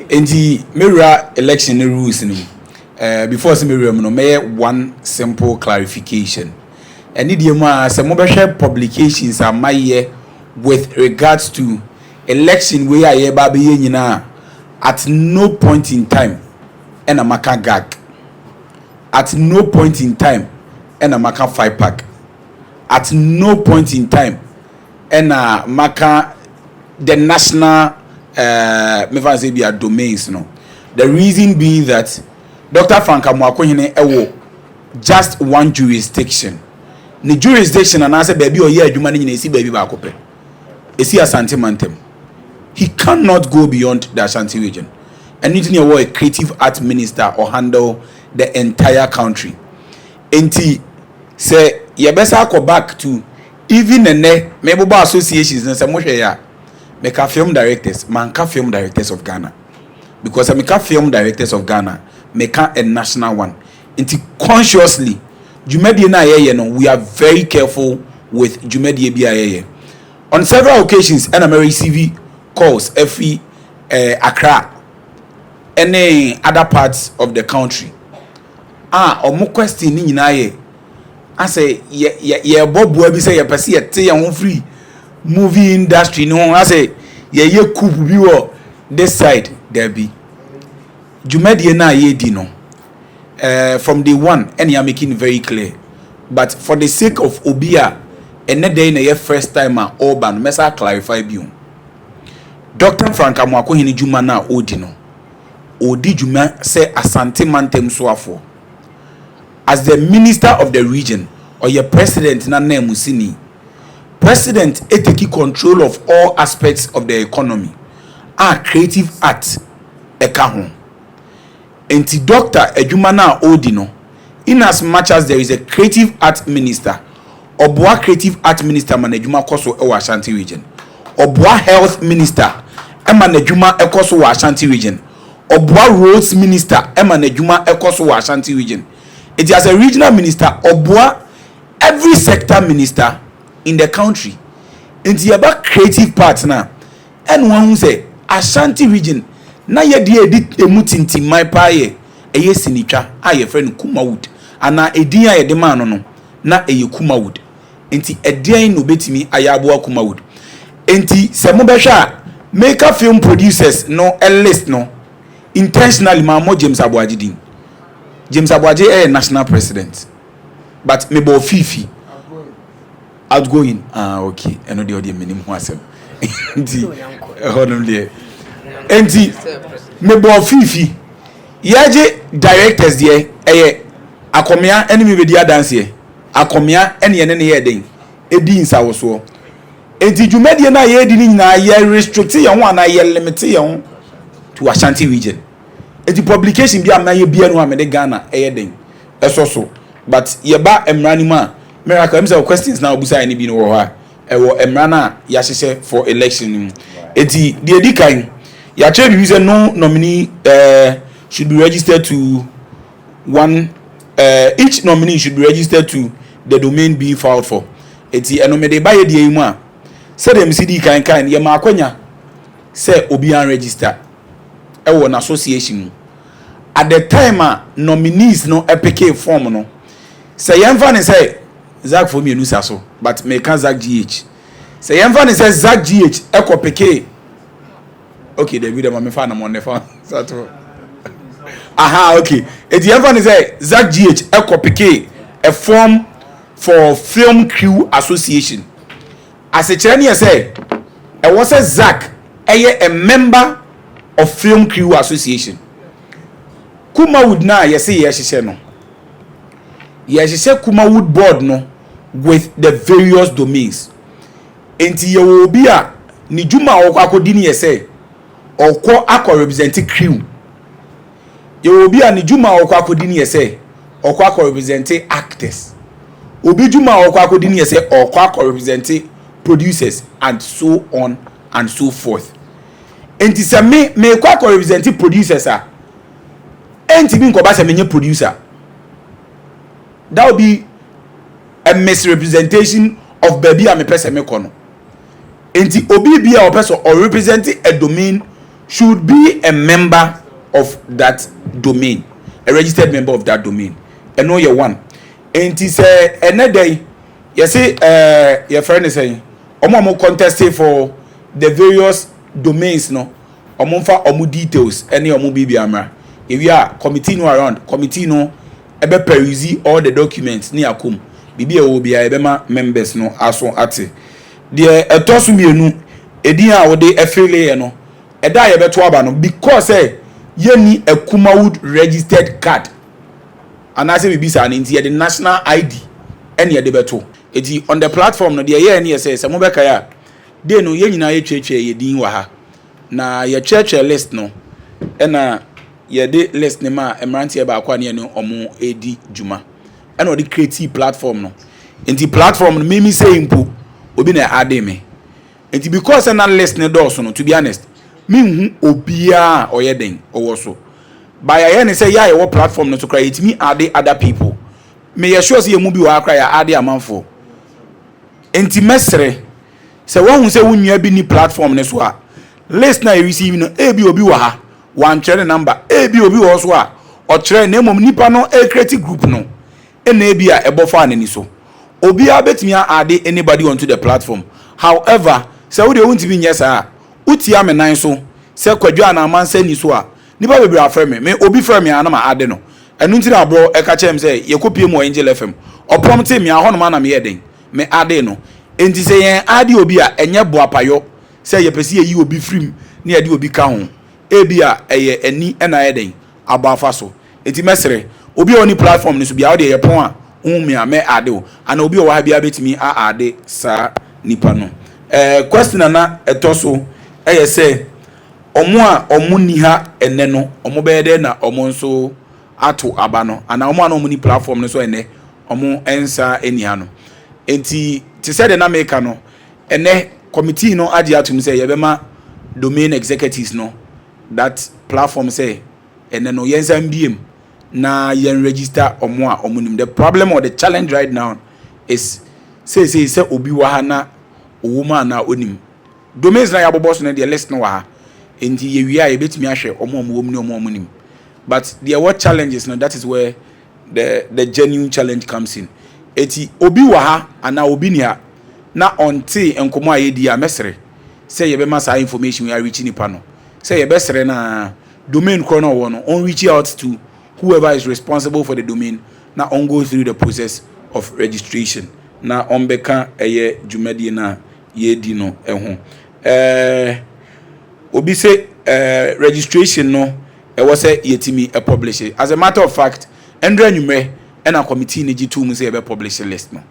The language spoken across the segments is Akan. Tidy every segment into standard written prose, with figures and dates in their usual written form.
enti mewura election rules ni before say mewura no may one simple clarification. Any dey ma say mo be share publications amaye with regards to election wey aye ba be nyina at no point in time and amaka gag. At no point in time and amaka 5-pack. At no point in time and maka the national me fa say be domains no. The reason being that Dr. Amoakohene ewo just one jurisdiction. The jurisdiction and answer baby or year adwuma ni esi baby ba akopɛ. Esi Asante Mantem. He cannot go beyond the Ashanti region. And you know a creative art minister or handle the entire country. Enti say you better go back to even the Meboba associations and some ya make film directors, manka film directors of Ghana. Because I make film directors of Ghana, make a national one. Enti consciously Jumedi na ye no, we are very careful with Jumedi BIA. On several occasions, and I receive calls every Accra, any other parts of the country. Omo question ni na ye. I say ye bob we say ye pese ye te ye free movie industry no. I say ye coup bi wo this side there be. Jumedi na ye di no. From day one, and you are making it very clear. But for the sake of Obia, and not day in the first time, Orban, Mesa clarify you. Dr. Amoakohene Juma na Odino. Odi Juma say Asante Mantem Swafo. As the minister of the region, or your president, Nana Musini, president take control of all aspects of the economy. Creative art, ekahon. Enti Dr. Ejumana Odino, in as much as there is a creative art minister, Obwa creative art minister manejuma koso ewa Ashanti region, Obwa health minister emanejuma ekoso wa Ashanti region, Obwa roads minister emanejuma ekoso wa Ashanti region. It is a regional minister, Obwa every sector minister in the country. Enti yaba creative partner, and one who say Ashanti region. Na ye di edit emutinti my paye eye sinitwa aye friend Kumawood ana edin aye de man no na eye Kumawood enti edin no betimi ayaboa Kumawood enti se mo behwa maker film producers no a list no intentionally ma mo James Aboagye national president but me bo fifi outgoing okay eno de odi minim ho asem enti hodom de enti mebo fifi yaje directors de akomia enemy be dia dance ye akomia ene ye ne ye den edi nsawoso enti dwumade na ye di ni nyina ye restrict ye ho ana ye limit ye ho to Ashanti region enti publication bi am na ye bia no amede Ghana den esoso but ye ba emrani ma miracle am say questions na obusa any bi no wo ha ewo emrana ya hyehyɛ for election enti de edikan ya change reason no nominee should be registered to one each nominee should be registered to the domain being filed for. Eti enomede ba ye die mu a say dem CD kan ye ma akwanya say obi an register e wo na association at the time nominees no epk form no say yemfa ne say Zach for me nu so but me can Zach GH say yemfa ne say Zach GH ekopk. Okay, the video me fan on the phone. Aha, okay. It's the say Zach GH Ekopike, a form for Film Crew Association. As a Chinese say, I was a Zach, a member of Film Crew Association. Kumawood na yes say no. Yes say Kumawood board no with the various domains. Enti ye will be a ni juma okwakodini say Oko akọ represent crew. You will be an Juma Oko akodini say Oko akọ represent actors. Obi Juma Oko akodini say Oko akọ represent producers and so on and so forth. Enti se me ko akọ represent producers enti bi nko ba se menye producer. That will be a misrepresentation of baby a me pese me kono. Enti obi bia o person or represent a domain should be a member of that domain, a registered member of that domain. And know your one. And he say another day, you see, your friend is saying, omo contest for the various domains, no, omo details, any omo bibi amra. If you are committee no around, committee no, ebe peruse all the documents ni akum. Bibi e obi a ebema members no aso ate. The etosu mienu edi a wo de affiliate no. Eda ye beto aba no because ye ni a Kumawood registered card. And I say bibi sa na nti the national ID ene ye de beto. Eti on the platform no de ye ene say se mo beka ya. De no ye nyina ye twetwe ye din wa ha. Na ye church list no. Ena ye de list ne ma emrantie ba akwa ne no omo edi juma. Ena o de create platform no. Enti platform no me say impo obi na ade me. Enti because na list ne do so no, to be honest, me hu obia oyeden owo so. By ya ne say ya ye platform no to create me ade other people. Me ye sure say ye mu bi wa akra ya ade amanfo. Enti mesre se wo hu say wunua bi ni platform ne so a list na receive no e bi obi wa ha one chere number e bi obi wo so a o chere na mom nipa no e create group no e na e bi a ebofa anani so obi a betimi ade anybody onto the platform. However, se wo de wuntimi nyesa uti amenan so se kwadwa na amansa ni so a nipa bebre afre me obi frɛ me ana ma ade no enu ntira abro e ka chem se ye kopie mo Angel FM o prompt me a hono ma na me yeden me ade no enti se yen ade obi a enye boapayo se ye pese yi obi frim na ye de obi ka ho ebi a eye ani na yeden abafa so enti mesere obi oni platform ni so bia wo de ye pon a me a me ade o ana obi o wa bia betimi a ade sa nipa no question na etoso eye say omo a omo ni ha ene no omo be de na omo nso ato aba no ana omo na omo ni platform no so ene omo ensa eni ha no enti ti said na make no ene committee no agi atum say ye be ma domain executives no that platform say ene no yensa mbiem na yen register omo a omo nim. The problem or the challenge right now is say obi wa ha na owuma na onim domains na ya boboso na the list no wa ha enti ye wi a ye betimi ahwe omo wom ni omo nim. But there were challenges no, that is where the genuine challenge comes in. Eti obi wa ha ana obi ni ha na onti enkomo a ye di a mesere say ye be masa information we are reaching nipa no say ye be sere na domain chrono wo no on reach out to whoever is responsible for the domain na on go through the process of registration na on beka eye dwumadi na ye di no eho obi say registration no e was say yetimi a publish it. As a matter of fact endra nwumre and a committee ni gitu mu say e be publish list no.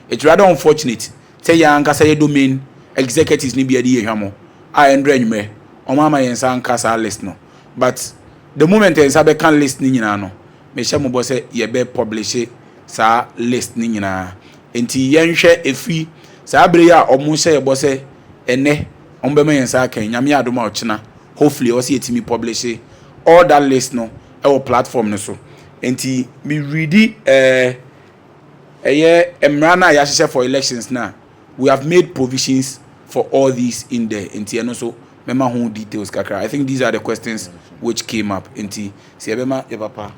It's rather unfortunate say ya anka say domain executives ni bia di ehwamo a endra nwumre o mama yensa anka sa list no. But the moment yensa be kan list ni nyina no me hye mo bo say ye be publish sa list ni nyina enti yenhwe efi sa abre ya omo hye ye bo say ene on be ma yensa kan nyame adoma ochina hopefully o say yetimi publish all that list no our platform no so enti me ready emrana ya hye for elections now we have made provisions for all these in there enti and also mema ho details kakra. I think these are the questions which came up enti se ebema ye papa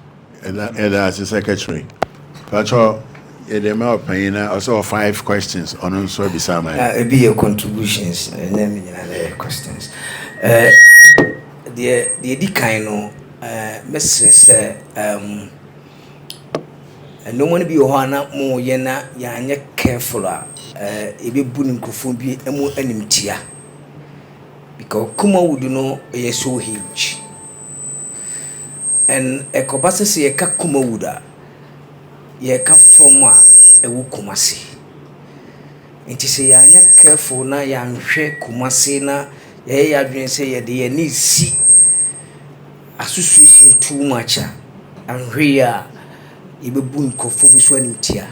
and as the secretary pacho edema opinion also 5 questions on so bisama be your contributions and then questions the kind no mesre no one be ohana mo yena ya anye careful e be bu nkrofo bi emu animtia because Kumawood no is so huge and e kobase se ye ka Kumawood ye ka from a e wu Kumasi nti se ya anye careful na ya nhwe Kumasi na ye ya dwen se ye de ye ni si association too much and here ibebu nkofo bi so animtia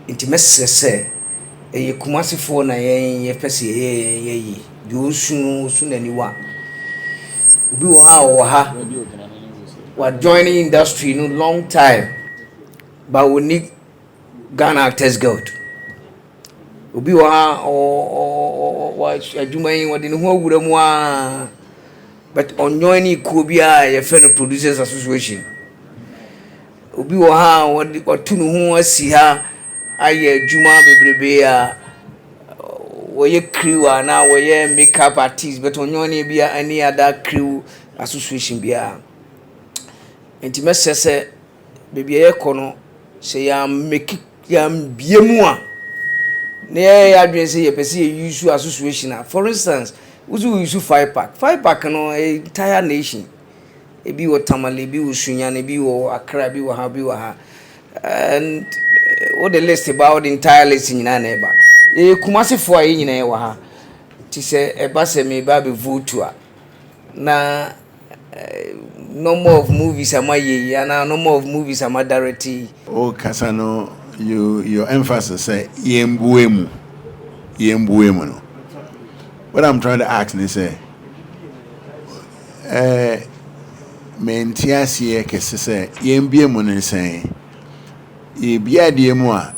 nti mesese e Kumasi fo na ye pese ye yi bi osun na niwa obi wo ha we joining industry no long time but we need Ghana Actors Guild obi wo ha o adwuma yi wode ne ho awura mu a but onyo ni kuo bia ye fe no producers association obi wo ha otu no ho asi ha aye adwuma bebrebe a woye crew na woye makeup artist but onyo ni bia any other crew association bia enti mesese bebi ye kono se ya make ya biemu a na ya adwen se ye pese ye use association for instance uzu use 5 pack no entire nation ebi wo Tamale ebi wo Sunya ebi wo Accra ebi wo ha and all the list about the entire list nyina na eba Kumasi fo ayi nyina wa ha ti se eba se me ba be vote a na no more of movies amaye na no more of movies amadareti oh kasano your emphasis say yembuemu no. What I'm trying to ask is say mentiasie kese say yembuemu no say e bia de mu a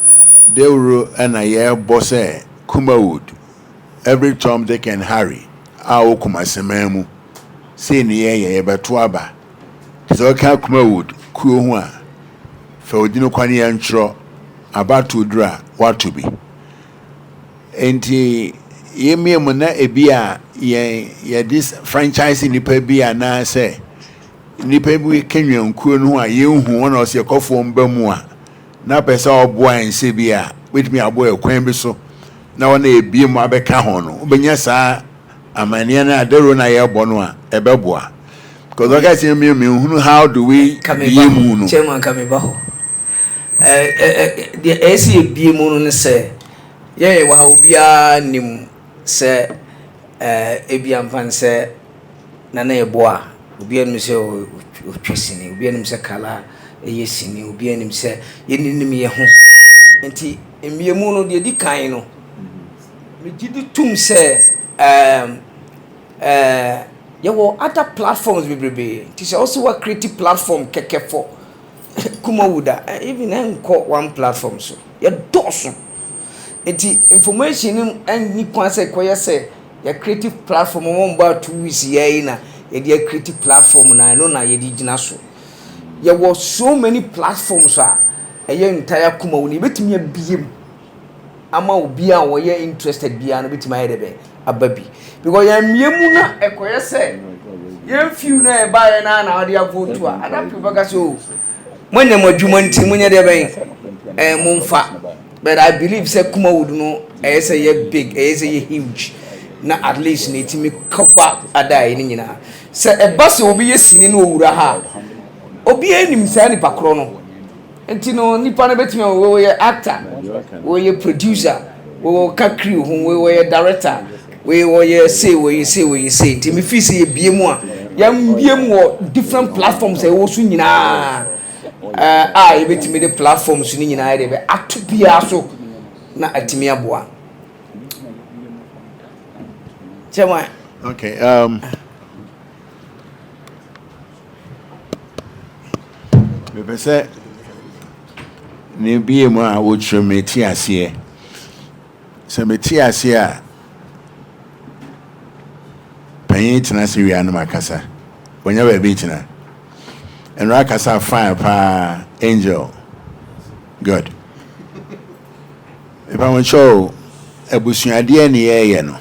dewro na ye boss Kumawood every time they can hurry awo kumasememu say ne ye beto aba so ka Kumawood kuo ho a fa odino kwane ya ntro about dra what to be enti yemiemu na ebia ye this franchise nipa bia na say nipa bi kenwan kuo no a ye hu wona o se kofo mba mu a na pesa oboa ense bia with me aboa kwan bi so na wona ebiemu abeka ho no obenya saa amania na adero na ye bo no a ebeboa because I guess you how do we biemu no chairman kameba ho the AC biemu no say ye wa obia nim say ebiam fan say na eboa obia nim say otwesini obia nim say kala eyesini obia nim say yenim ye ho enti emiemu no de di kan no me gidi tum say there were other platforms bebrebe it is also a creative platform keke for Kumawood even one platform so you doso enti information and ni kwanse koye say your creative platform mo mba 2 weeks here na your creative platform na no na ye di gina so there were so many platforms your entire Kumawood betimi abiem ama obi a wo ye interested bia no betimi ayede ababi because ya miemu na ekoye say ye few na e ba na odi vote a ada people ga so monye madwuma nti monye de ben mumfa but I believe say Kumawood no say ye big say ye huge na at least na itimi cover ada ni nyina say e ba se obi ye sini no owura ha obi enim say ni pakro no enti no nipa na betimi wo ye actor wo ye producer wo ka crew wo ye director we say enti me feel say biemu a yam biemu wo different platforms e wo so nyina e betimi de platforms ni nyina de be atubia so na atimi aboa chema okay me pese ne biemu a wo twemeti ase se meti ase a panyin tena se wi anu makasa wonya ba bi tena enra akasa fine pa angel good if I want show ebusuade ne ye no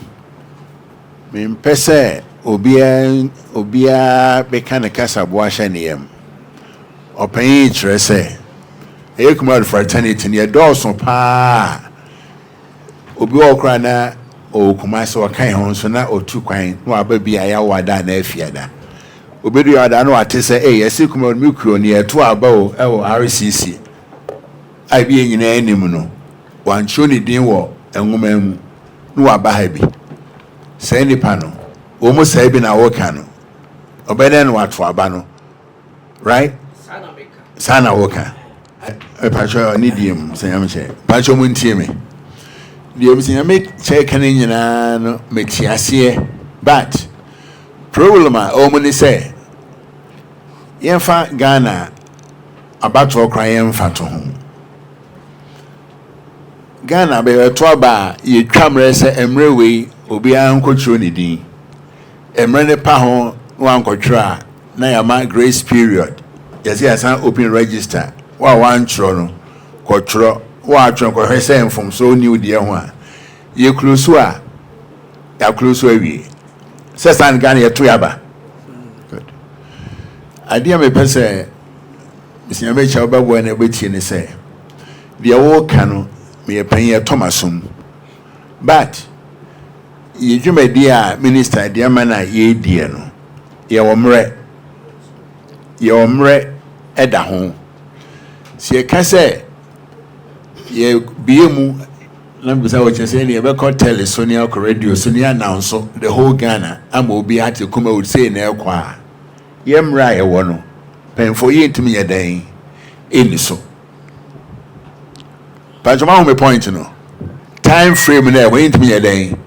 me mpese obia beka ne kasa bo ahye ne yam opanyin trese Kumawood fraternity ne dawson pa obi okra na o Kumasi wakan ho so na otu kwan no ababi aya wada na afiada obedu yada no ate se yesi Kumawood mikro ne eto aba o RCC ai bi nyina anim no wancho ne din wo enwoma mu no waba ha bi sai nipa no o mo sai bi na woka no obeden no ato aba no right sana woka pacho ni diem sanyamche pacho muntie me the everything make check and no metiasie but problem o money say yemfa Ghana about to cry yemfa to home Ghana be to aba ye twamre say emre we obi an kwotro ne din emre ne pa ho one contra na yama grace period yes yes an open register wa one tro no wa tro ko hwese from so new de ho a ye close a ya close awie sesan gan ye to yaba good idea me pese misia me cha oba bo na betie ne se de wo ka no me pan ye Thomasum but ye dwumadi a minister de amana ye die no ye omre eda ho sie ka se ye biemu na bisa wo chese ne be call tell Sonia ko radio Sonia announce the whole Ghana am obi ate Kumawood say na ekwa ye mra ye wo no penfo ye ntimi ye dan eni so but my home point no time frame na we ntimi ye dan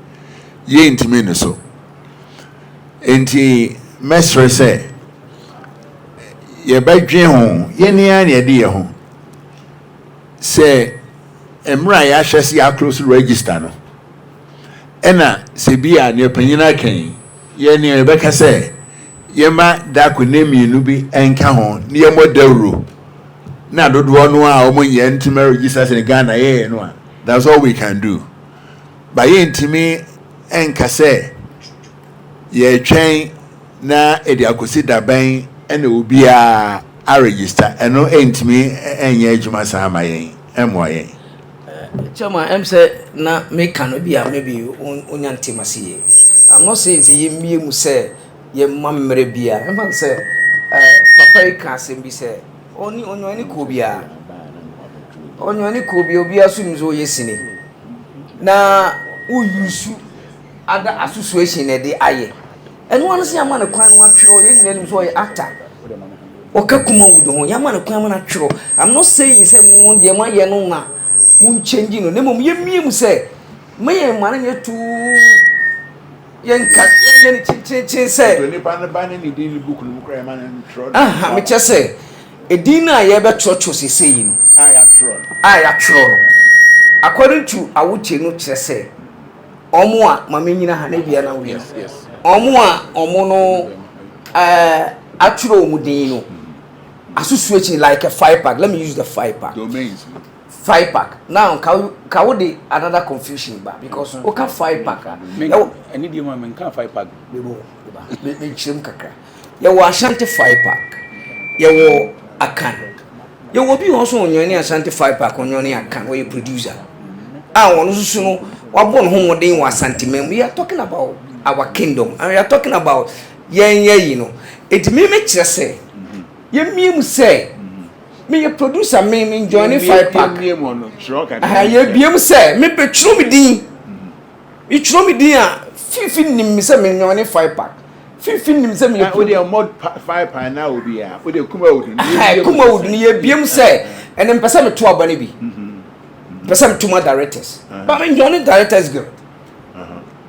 ye ntimi no so enti mesre say ye badwen ho ye ni an ye de ye ho say emra ya hwese ya close register no ena se bia ne panyina kan ye ni e beka say ye ma da konemi nu bi enka ho ne ye modawro na dodo no a omo ye ntime register in Ghana ye no a that's all we can do ba ye ntime enka say ye twen na edi akosi daban ena obi a register eno ntime enye adwuma sa ma yen emoye Chama say na make can be maybe onyantimasi. I'm not saying say ye mu say ye mamre bia. Em say papa can say be say oni onwani ko bia. Onwani ko bia obi asum zo yesini. Na u use other association e dey aye. And one say amana kwan wa twero ye nyanim so ye actor. Oka Kumawood ho yamana kwan na twero. I'm not saying say mo de ma ye no na mun change no nemom ye miem say me man ye tu yenka ye chin say to ni ban ni din book no kra man tro aha me che say edin na ye be trocho sese yi no aya tro no according to awuche no che say omo a mama nyina ha na bia na we Yes. omo a omo no atro omo din no association like a 5-pack. Let me use the 5-pack domains 5-pack. Now, can we another confusion back because okay 5-pack. I need you man can 5-pack. Me chim kakra. You wa Ashanti 5-pack. You wo Akan. You will be also on your Ashanti 5-pack on your Akan where you producer. I want to know what born home day was sentiment. We are talking about our kingdom and we are talking about you know. It me just say. You me say. Me a producer me join 5-pack. Ye biem say me pe tro me din. Me tro me din a fifin nim me say me join 5-pack. Fifin nim say me we dey mod 5-pack na obi a we dey Kumawood. Kumawood ni ye biem say and then person me to abane bi. Person to my directors. But me join directors girl.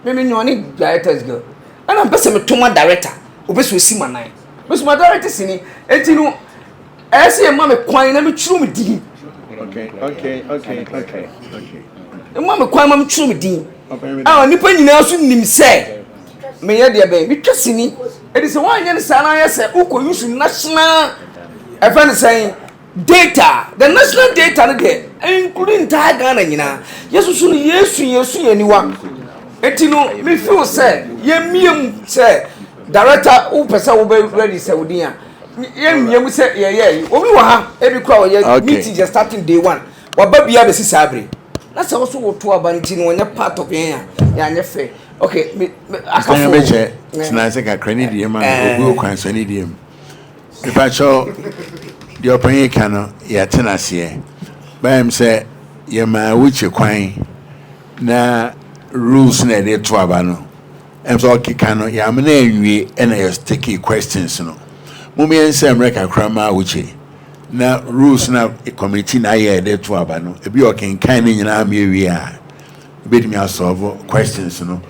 Me join directors girl. And I'm person me to my director. Obeso si manai. Obeso my directors ni enti no I say mama kwan na me tru me din. Okay. Mama kwan mama tru me din. Ah nipa nyina so nim say me ye de be me twasini. E dey say wan ye say na ye say uko use national event saying data. The national data no dey including entire Ghana nyina. Yesu no yesu yaniwa. Etino me feel say ye miem say director who person will be ready say wodin a you say yeah obi wa ha e bi kura we meeting just starting day 1 wa ba bia be sisabre na say also wo to abanti no nya part of ya nya fair okay me akafo me che na say ka krani die man obi okwan so ni die me pa cho the open can ya tenase ba em say ye ma wuche kwan na rules na dey to aba no em so kika no ya me na enwie e na sticky questions no mummy ensem reka krama wuche na rules na committee na ye dey to aba no e bi o ken kan ni nyina ma ewie a e be di me solve questions no